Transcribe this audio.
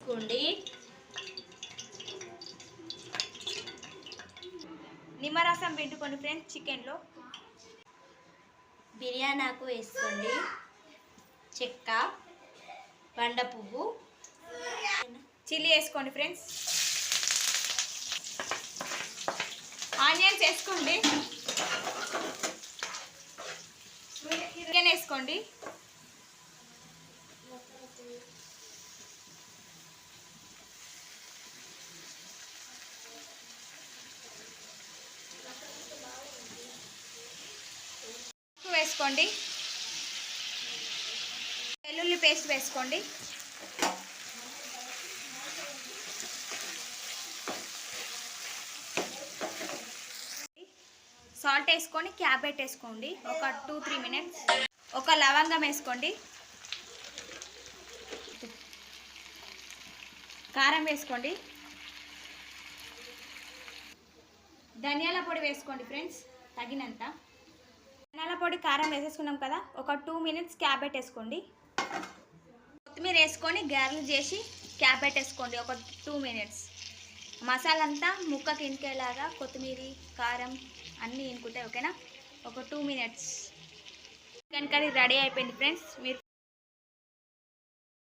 వేసుకోండి. నిమ్మరసం పిండుకోండి ఫ్రెండ్స్. చికెన్లో బిర్యానీ ఆకు వేసుకోండి. చెక్క, బండ పువ్వు, చిల్లీ వేసుకోండి ఫ్రెండ్స్. ఆనియన్స్ వేసుకోండి. చికెన్ వేసుకోండి. వేసుకోండి. వెల్లుల్లి పేస్ట్ వేసుకోండి. సాల్ట్ వేసుకొని క్యాప్ పెట్టేసుకోండి ఒక 2-3 మినిట్స్. ఒక లవంగం వేసుకోండి. కారం వేసుకోండి. ధనియాల పొడి వేసుకోండి ఫ్రెండ్స్ తగినంత. ధనియాల పొడి కారం వేసేసుకున్నాం కదా, ఒక 2 మినిట్స్ క్యాప్ పెట్టేసుకోండి. కొత్తిమీర వేసుకొని గార్లిక్ చేసి క్యాప్ పెట్టేసుకోండి ఒక 2 మినిట్స్. మసాలా అంతా ముక్కకి ఇంకేలాగా కొత్తిమీర కారం అన్నీ ఇంకుతాయి. ఓకేనా? ఒక 2 మినిట్స్. చికెన్ కర్రీ రెడీ అయిపోయింది ఫ్రెండ్స్. మీరు